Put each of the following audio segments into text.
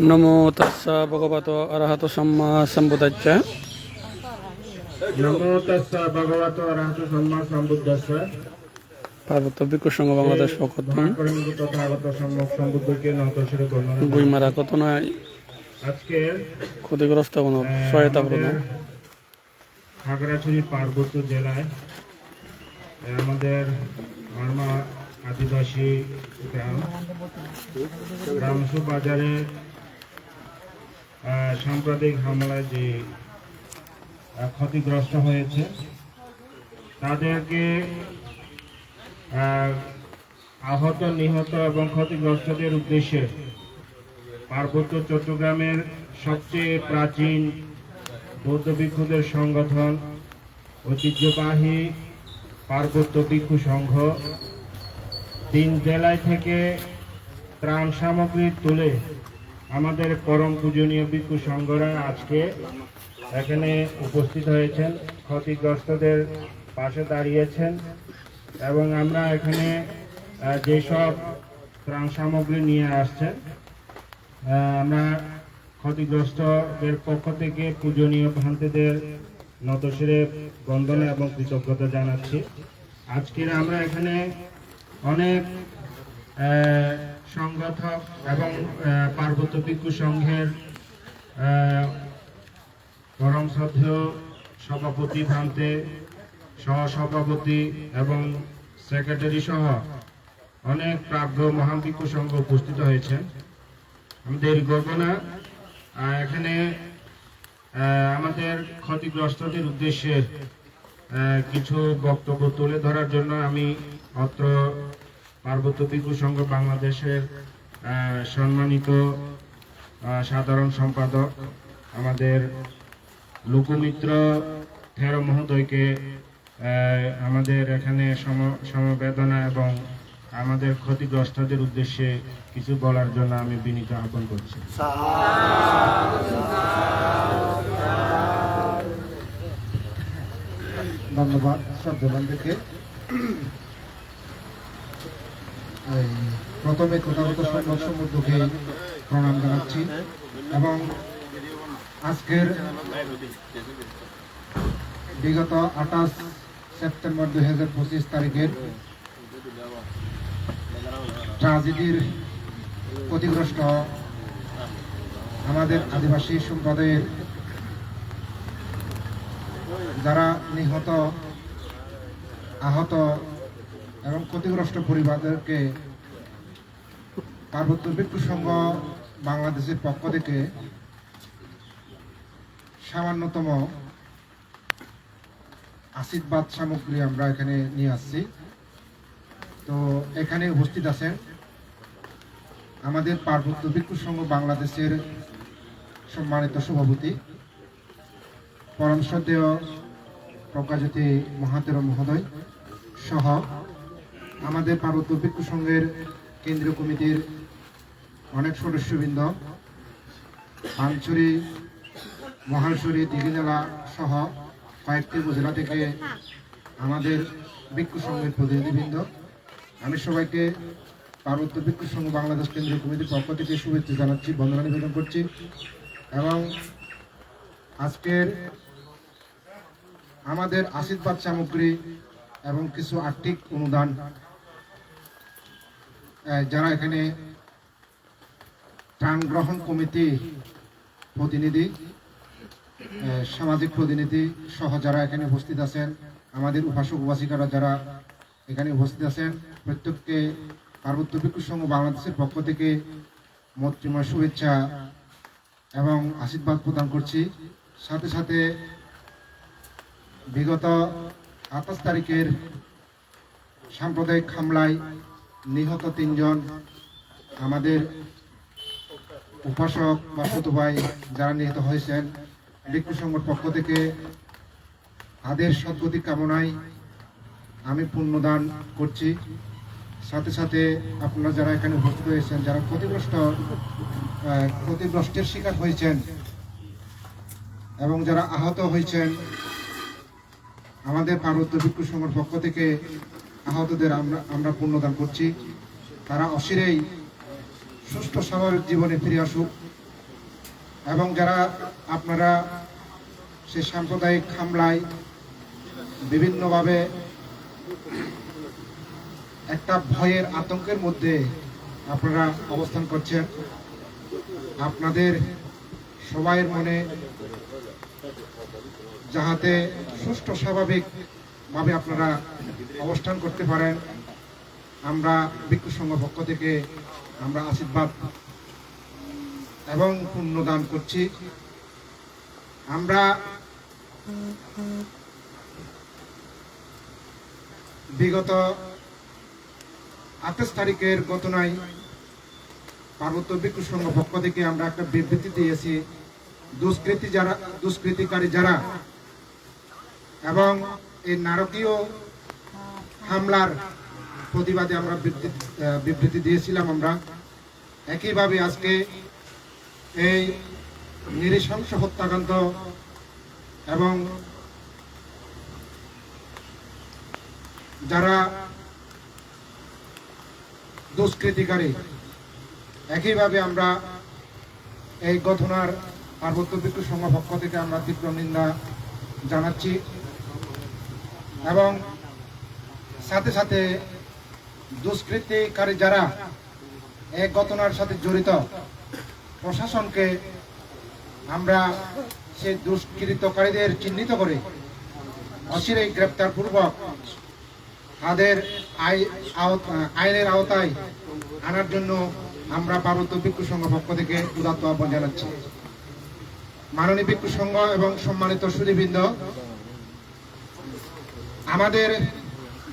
নমো তাস্সা ভগবতো অরহতো সম্মা সম্বুদ্ধস্য। নমো তাস্সা ভগবতো অরহতো সম্মা সম্বুদ্ধস্য। পার্বত্য ভিক্ষু সংঘ বাংলাদেশ পক্ষত্তম মহাকরণীয় তথাগত সম্যক সম্বুদ্ধকে নতশিরে বর্ণনা গুইমারা কত নয় আজকে ক্ষতিগ্রস্ত কোনো সহায়তা প্রদান। খাগড়াছড়ি পার্বত্য জেলায় আমাদের মারমা আদিবাসী গ্রাম রামসু বাজারে সাম্প্রদায়িক হামলায় যে ক্ষতিগ্রস্ত হয়েছে তাদেরকে আহত নিহত এবং ক্ষতিগ্রস্তদের উদ্দেশ্যে পার্বত্য চট্টগ্রামের সবচেয়ে প্রাচীন বৌদ্ধ ভিক্ষুদের সংগঠন ঐতিহ্যবাহী পার্বত্য ভিক্ষু সংঘ 3 জেলায় থেকে ত্রাণ সামগ্রী তুলে আমাদের পরম পূজনীয় ভিক্ষু সংঘরা আজকে এখানে উপস্থিত হয়েছেন, ক্ষতিগ্রস্তদের পাশে দাঁড়িয়েছেন এবং আমরা এখানে যেসব ত্রাণ সামগ্রী নিয়ে আসছেন আমরা ক্ষতিগ্রস্তদের পক্ষ থেকে পূজনীয় ভ্রান্তিদের নতশিরে বন্দনা এবং কৃতজ্ঞতা জানাচ্ছি। আজকের আমরা এখানে অনেক সংগঠক এবং পার্বত্য ভিক্ষু সংঘের পরম শ্রদ্ধেয় সভাপতি ভ্রান্তে সহসভাপতি এবং সেক্রেটারি সহ অনেক প্রাজ্ঞ মহান ভিক্ষু সংঘ উপস্থিত হয়েছে। আমাদের গগনা এখানে আমাদের ক্ষতিগ্রস্তদের উদ্দেশ্যে কিছু বক্তব্য তুলে ধরার জন্য আমি অত্র পার্বত্য ভিক্ষু সংঘ বাংলাদেশের সম্মানিত সাধারণ সম্পাদক আমাদের লোকমিত্র থেরো মহোদয়কে আমাদের এখানে সমবেদনা এবং আমাদের ক্ষতিগ্রস্তদের উদ্দেশ্যে কিছু বলার জন্য আমি বিনীত আহ্বান করছি। ধন্যবাদ শ্রদ্ধাবানদেরকে। প্রথমে তথাগত সম্মান সমুদ্রকে প্রণাম জানাচ্ছি এবং আজকের বিগত 28 সেপ্টেম্বর 2025 তারিখের ট্রাজেডির ক্ষতিগ্রস্ত আমাদের আদিবাসী সম্প্রদায়ের যারা নিহত, আহত এবং ক্ষতিগ্রস্ত পরিবারদেরকে পার্বত্য ভিক্ষু সংঘ বাংলাদেশের পক্ষ থেকে সামান্যতম আশীর্বাদ সামগ্রী আমরা এখানে নিয়ে আসছি। তো এখানে উপস্থিত আছেন আমাদের পার্বত্য ভিক্ষু সংঘ বাংলাদেশের সম্মানিত সভাপতি পরম শ্রদ্ধেয় প্রজ্ঞাজ্যোতি মহাতেরো মহোদয় সহ আমাদের পার্বত্য ভিক্ষু সংঘের কেন্দ্রীয় কমিটির অনেক সদস্যবৃন্দ, পানছড়ি, মহালছড়ি, দিঘিজেলা সহ কয়েকটি উপজেলা থেকে আমাদের ভিক্ষু সংঘের প্রতিনিধিবৃন্দ, আমি সবাইকে পার্বত্য ভিক্ষু সংঘ বাংলাদেশ কেন্দ্রীয় কমিটির পক্ষ থেকে শুভেচ্ছা জানাচ্ছি, বন্দনা নিবেদন করছি এবং আজকের আমাদের আশীর্বাদ সামগ্রী এবং কিছু আর্থিক অনুদান যারা এখানে ত্রাণ গ্রহণ কমিটি প্রতিনিধি, সামাজিক প্রতিনিধি সহ যারা এখানে উপস্থিত আছেন, আমাদের উপাসক উপাসিকারা যারা এখানে উপস্থিত আছেন, প্রত্যেককে পার্বত্য ভিক্ষু সংঘ বাংলাদেশের পক্ষ থেকে মৈত্রীময় শুভেচ্ছা এবং আশীর্বাদ প্রদান করছি। সাথে সাথে বিগত 28 তারিখের সাম্প্রদায়িক হামলায় নিহত 3 জন আমাদের উপাসক বা ছোট ভাই যারা নিহত হয়েছেন, ভিক্ষু সংঘের পক্ষ থেকে তাদের সদ্গতি কামনায় আমি পুণ্যদান করছি। সাথে সাথে আপনারা যারা এখানে উপস্থিত হয়েছেন, যারা ক্ষতিগ্রস্তের শিকার হয়েছেন এবং যারা আহত হয়েছেন, আমাদের পার্বত্য ভিক্ষু সংঘের পক্ষ থেকে আহতদের আমরা পুণ্যদান করছি। তারা অচিরেই সুষ্ঠু স্বাভাবিক জীবনে ফিরে আসুক, এবং যারা আপনারা সে সাম্প্রদায়িক হামলায় বিভিন্নভাবে একটা ভয়ের আতঙ্কের মধ্যে আপনারা অবস্থান করছেন, আপনাদের সবাইয়ের মনে যাহাতে সুষ্ঠু স্বাভাবিকভাবে আপনারা অবস্থান করতে পারেন, আমরা ভিক্ষু সংঘ পক্ষ থেকে আমরা আশীর্বাদ এবং পুণ্যদান করছি। আমরা বিগত 28 তারিখের ঘটনায় পার্বত্য ভিক্ষু সংঘ পক্ষ থেকে আমরা একটা বিবৃতি দিয়েছি। দুষ্কৃতিকারী যারা এবং এই নারকীয় হামলার প্রতিবাদে আমরা বিবৃতি দিয়েছিলাম। আমরা একইভাবে আজকে এই নৃশংস হত্যাকাণ্ড এবং যারা দুষ্কৃতিকারী, একইভাবে আমরা এই ঘটনার পার্বত্য ভিক্ষু সংঘ পক্ষ থেকে আমরা তীব্র নিন্দা জানাচ্ছি, এবং সাথে সাথে দুষ্কৃতিকারী যারা এই ঘটনার সাথে জড়িত প্রশাসনকে আমরা সেই দুষ্কৃতকারীদের চিহ্নিত করে অচিরেই গ্রেপ্তার পূর্বক তাদের আইনের আওতায় আনার জন্য আমরা পার্বত্য ভিক্ষু সংঘ পক্ষ থেকে উদাত্ত আহ্বান জানাচ্ছি। মাননীয় ভিক্ষু সংঘ এবং সম্মানিত সুধীবৃন্দ, আমাদের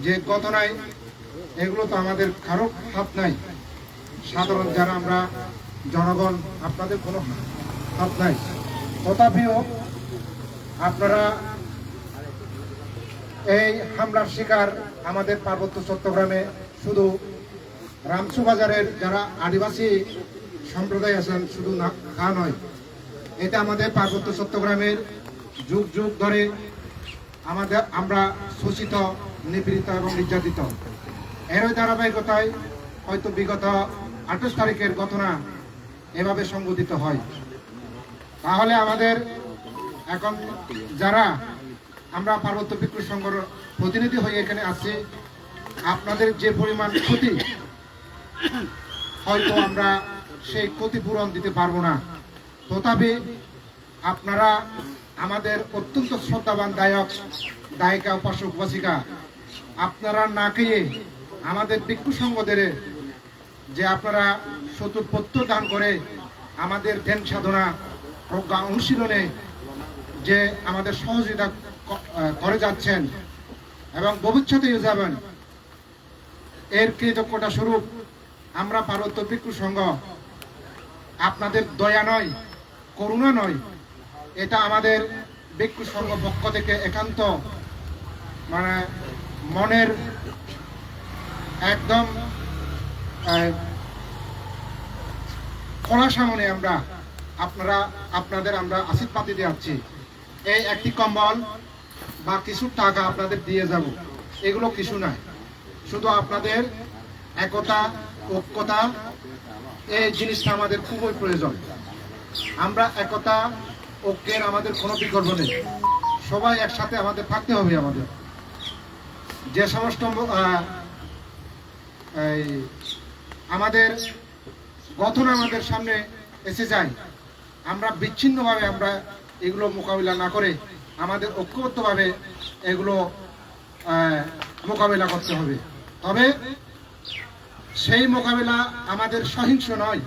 যে ঘটনায় এগুলো তো আমাদের কারো হাত নাই, সাধারণ যারা আমরা জনগণ, আপনাদের কোনো হাত নাই। তথাপিও আপনারা এই হামলার শিকার আমাদের পার্বত্য চট্টগ্রামে শুধু রামসু বাজারের যারা আদিবাসী সম্প্রদায় আছেন শুধু তা নয়, এটা আমাদের পার্বত্য চট্টগ্রামের যুগ যুগ ধরে আমরা শোষিত, নিপীড়িত এবং নির্যাতিত। এরই ধারাবাহিকতায় হয়তো বিগত 28 তারিখের ঘটনা এভাবে সংঘটিত হয়। তাহলে আমাদের এখন যারা আমরা পার্বত্য ভিক্ষু সংঘর প্রতিনিধি হয়ে এখানে আসছি, আপনাদের যে পরিমাণ ক্ষতি, হয়তো আমরা সেই ক্ষতিপূরণ দিতে পারবো না। তথাপি আপনারা আমাদের অত্যন্ত শ্রদ্ধাবান দায়িকা, উপাসক, উপাসিকা, আপনারা না খেয়ে আমাদের ভিক্ষু সংঘদের যে আপনারা চতুর্পত্য দান করে আমাদের ধ্যান সাধনা প্রজ্ঞা অনুশীলনে যে আমাদের সহযোগিতা করে যাচ্ছেন এবং ভবিষ্যতেও যাবেন, এর কৃতজ্ঞতা স্বরূপ আমরা পার্বত্য ভিক্ষু সংঘ আপনাদের দয়া নয়, করুণা নয়, এটা আমাদের ভিক্ষু সংঘ পক্ষ থেকে একান্ত মানে মনের একদম খোলা সামনে আমরা আপনাদের আমরা আশীর্বাদ দিতে যাচ্ছি। এই একটি কম্বল বা কিছু টাকা আপনাদের দিয়ে যাব, এগুলো কিছু নয়, শুধু আপনাদের একতা, ঐক্যতা, এই জিনিসটা আমাদের খুবই প্রয়োজন। আমরা একতা, ঐক্যের আমাদের কোনো বিকল্প নেই, সবাই একসাথে আমাদের থাকতে হবে। আমাদের যে সমস্ত আমাদের ঘটনা আমাদের সামনে এসে যায়, আমরা বিচ্ছিন্নভাবে আমরা এগুলো মোকাবিলা না করে আমাদের ঐক্যবদ্ধভাবে এগুলো মোকাবিলা করতে হবে। তবে সেই মোকাবিলা আমাদের সহিংস নয়।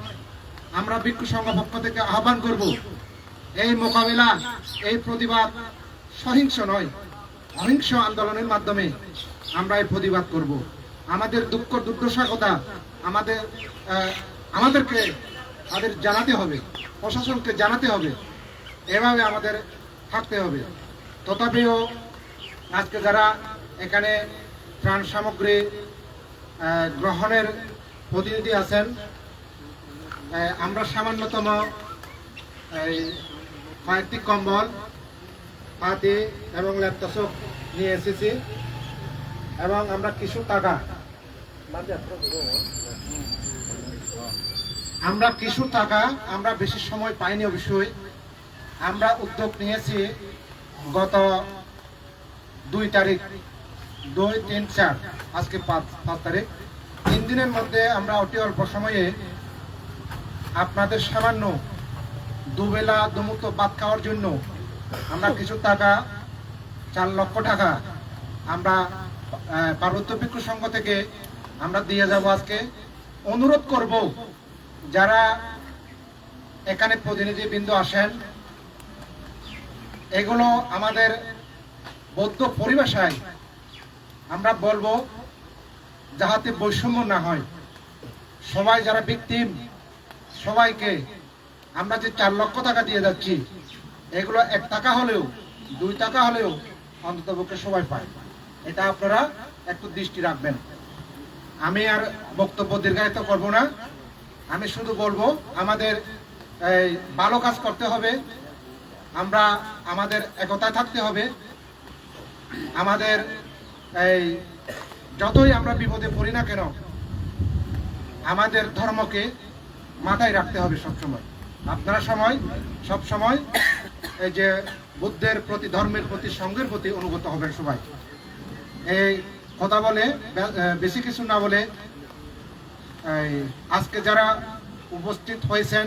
আমরা ভিক্ষু সংঘ পক্ষ থেকে আহ্বান করব, এই মোকাবিলা, এই প্রতিবাদ সহিংস নয়, অহিংস আন্দোলনের মাধ্যমে আমরা এই প্রতিবাদ করব। আমাদের দুঃখ দুর্দশার কথা আমাদেরকে তাদের জানাতে হবে, প্রশাসনকে জানাতে হবে, এভাবে আমাদের থাকতে হবে। তথাপিও আজকে যারা এখানে ত্রাণ সামগ্রী গ্রহণের প্রতিনিধি আছেন, আমরা সামান্যতম কয়েকটি কম্বল, পাতি এবং ল্যাপটপ নিয়ে এসেছি, এবং আমরা কিছু টাকা আমরা কিছু টাকা আমরা বেশি সময় পাইনি অবশ্যই। আমরা উদ্যোগ নিয়েছি গত 2 তারিখ, 2, 3, 4, আজকে 5 তারিখ, 3 দিনের মধ্যে আমরা অতি অল্প সময়ে আপনাদের সামান্য দুবেলা দুমুঠো ভাত খাওয়ার জন্য আমরা কিছু টাকা, 4 লক্ষ টাকা আমরা পার্বত্য ভিক্ষু সংঘ থেকে আমরা দিয়ে যাব আজকে। অনুরোধ করব যারা এখানে প্রতিনিধিবৃন্দ আসেন, এগুলো আমাদের বৌদ্ধ পরিভাষায় আমরা বলবো যাহাতে বৈষম্য না হয়। সবাই যারা ভিকটিম সবাইকে আমরা যে 4 লক্ষ টাকা দিয়ে যাচ্ছি, এগুলো 1 টাকা হলেও 2 টাকা হলেও অন্ততপক্ষে সবাই পায়। এটা আপনারা একটু দৃষ্টি রাখবেন। আমি আর বক্তব্য দীর্ঘায়িত করব না, আমি শুধু বলবো আমাদের এই ভালো কাজ করতে হবে, আমরা আমাদের একতায় থাকতে হবে। আমাদের এই যতই আমরা বিপদে পড়ি না কেন আমাদের ধর্মকে মাথায় রাখতে হবে সবসময়। আপনারা সব সময় এই যে বুদ্ধের প্রতি, ধর্মের প্রতি, সংঘের প্রতি অনুগত হবেন সবাই। এই কথা বলে বেশি কিছু না বলে, এই আজকে যারা উপস্থিত হয়েছেন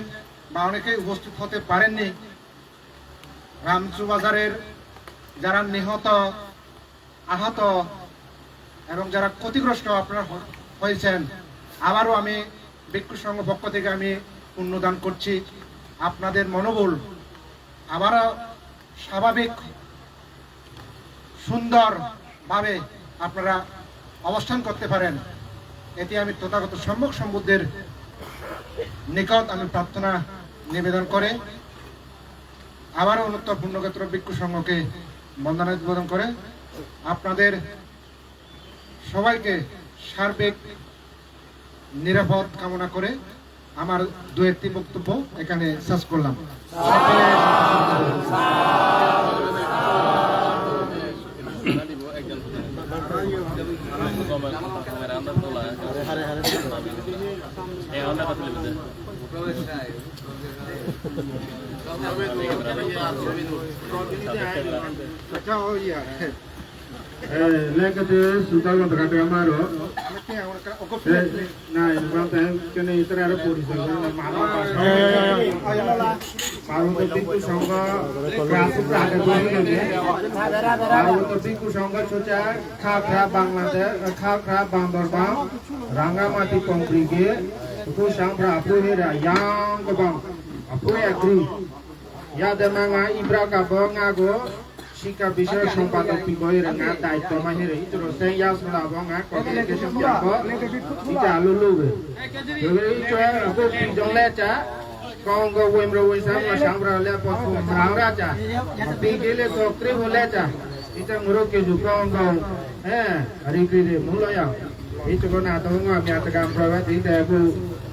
বা অনেকেই উপস্থিত হতে পারেননি, রামচু বাজারের যারা নিহত, আহত এবং যারা ক্ষতিগ্রস্ত আপনারা হয়েছেন, আবারও আমি ভিক্ষু সংঘ পক্ষ থেকে আমি পুণ্যদান করছি। আপনাদের মনোবল আবারও স্বাভাবিক সুন্দরভাবে আপনারা অবস্থান করতে পারেন, এটি আমি তথাগত সম্যক সম্বুদ্ধের নিকট আমি প্রার্থনা নিবেদন করে আবারও উন্নত পূর্ণক্ষেত্র ভিক্ষু সংঘকে বন্দনা উদ্বোধন করে আপনাদের সবাইকে সার্বিক নিরাপদ কামনা করে আমার 2-1টি বক্তব্য এখানে শেষ করলাম। Lekete sultan kata amaro. Nah, nanti kene itera ada polisi. Parwata Bhikkhu Sangha Krasu Prada Doi. Parwata Bhikkhu Sangha Socha Khakra Bangladesh, Khakra Bangdarbang, Rangamati Pongprige, Bhikkhu Sangha Apuhera Yang Gabang, Apuhe Agri. Ya demanga Ibra Gabang Ago. Shika Bishop সম্পাদক বিগয়ের না দায়িত্ব মাহের ইতরো সে ইয়াসলা বঙ্গা communication জাগো ইটা লুলুবে ইটো আকো বিজলেচা কঙ্গ ওয়েমরো ওইসাম সামরালে পছু মারাচা বিগেলে সক্রে বলেচা ইটা মুরকে জুকঙ্গ হ্যাঁ রিক্রিরে মুলয়া ইটো না দঙ্গ আমি আতগাম প্রবা দিতে আকু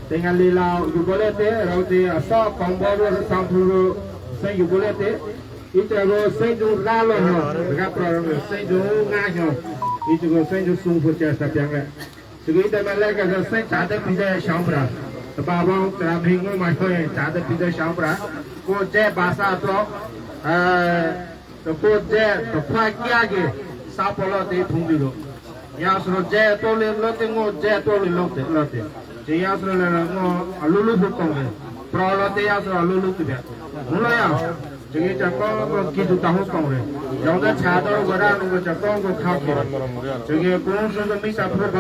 তেঙ্গালি লাও ইবলেতে রওতে আসা কম্বরো সামপুরো সে ইবলেতে itu go sendu lalo ho ga prorong sendu ngaho itu go sendu sungpu chesta pianga sigi ta malaka go sen chade pide shambra ba ba tra bhingo ma hoye chade pide shambra ko je basa to ko je to phai kya ge sapolo de phungiro ya sro je to le lote ngo je to le lote je ya sro le ngo alulu phukong prolote ya sro alulu tibe mulo ya 저기 저거 기도 다호 거래. 여자 차도 거라는 거 저거 খাওকে 저기 কোনসঙ্গ মিশা প্রভ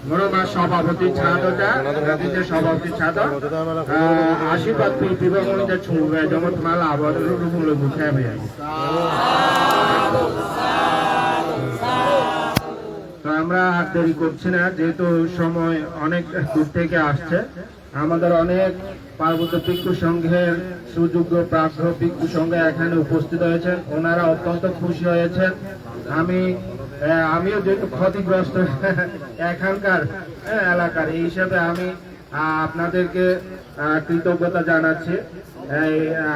মরমা সভাপতি ছাদটা রাতে সভাপতি ছাদ আশীর্বাদ পিপিব মনে ছুঁবে জমত মালা আবার রুমুলে মুখে ভাই তো আমরা আর দেরি করছি না, যেহেতু সময় অনেক দূর থেকে আসছে। আমাদের অনেক পার্বত্য ভিক্ষু সংঘের সুযোগ্য প্রাপ্ত ভিক্ষু সংঘ এখানে উপস্থিত হয়েছেন, ওনারা অত্যন্ত খুশি হয়েছেন। আমিও যেহেতু ক্ষতিগ্রস্ত এখানকার এলাকার, এই হিসাবে আমি আপনাদেরকে কৃতজ্ঞতা জানাচ্ছি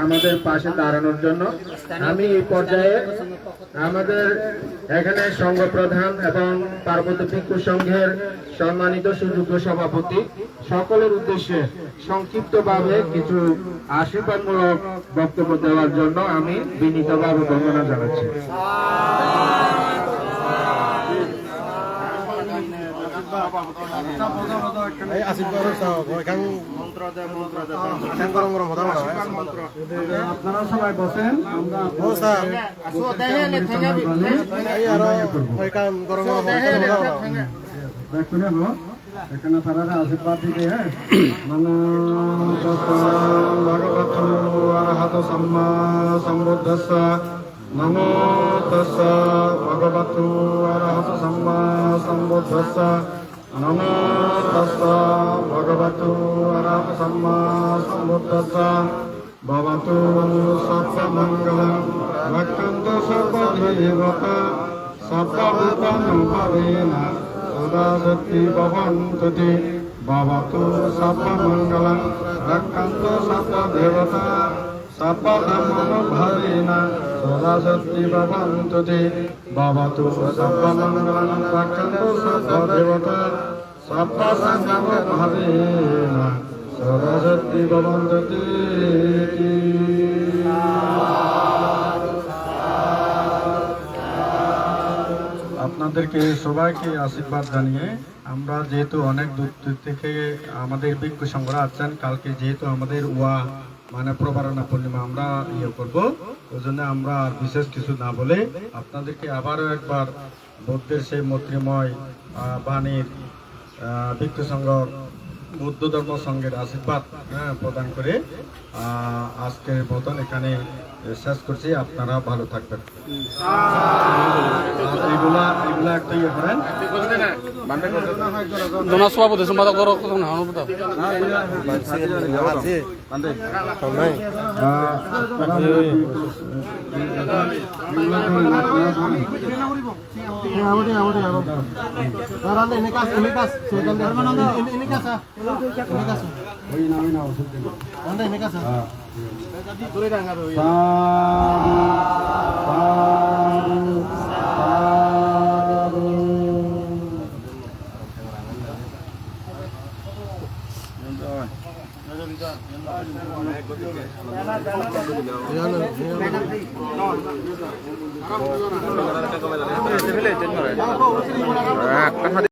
আমাদের পাশে দাঁড়ানোর জন্য। আমি এই পর্যায়ে আমাদের এখানে সংঘ প্রধান এবং পার্বত্য ভিক্ষু সংঘের সম্মানিত সুযোগ্য সভাপতি সকলের উদ্দেশ্যে সংক্ষিপ্তভাবে কিছু আশীর্বাদমূলক বক্তব্য দেওয়ার জন্য আমি বিনীতভাবে বন্দনা জানাচ্ছি। আপনারা সবাই বসেন, এখানে তারা আশীর্বাদ দিতে। হ্যাঁ, মানে ভগবতু অরহত সম্মা সম্বুদ্ধস্য নমো তস্য ভগবতু অরহত সম্মা সম্বুদ্ধস্য নমো তস্য ভগবতু অরহত সম্মা সম্বুদ্ধস্য ভবতু সর্বমঙ্গলং রক্ষন্তু সর্বদেবতা সর্বভূতানুভবেন সদা সত্যি ভবন্তু তে ভবতু সর্বমঙ্গলং রক্ষন্তু সর্বদেবতা সর্বধর্মানুভবেন সদা সত্যি ভবন্তু তে ভবতু সর্বমঙ্গলং রক্ষন্তু সর্বদেবতা সর্বধর্মানুভবেন সদা সত্যি ভবন্তু তে। আপনাদেরকে সবাইকে আশীর্বাদ জানিয়ে আমরা যেহেতু অনেক দূর থেকে আমাদের ভিক্ষু সংঘরা আছেন, কালকে যেহেতু আমাদের মানে প্রবারণা পূর্ণিমা আমরা করব, ওই জন্য আমরা আর বিশেষ কিছু না বলে আপনাদেরকে আবারও একবার বুদ্ধের সেই মৈত্রীময় বাণীর ভিক্ষু সংঘ বৌদ্ধ ধর্ম সংঘের আশীর্বাদ প্রদান করে আজকের মতন এখানে শেষ করছি। আপনারা ভালো থাকবেন। এগুলা একটা ইয়ে করেন জনসভাপতি সম্পাদক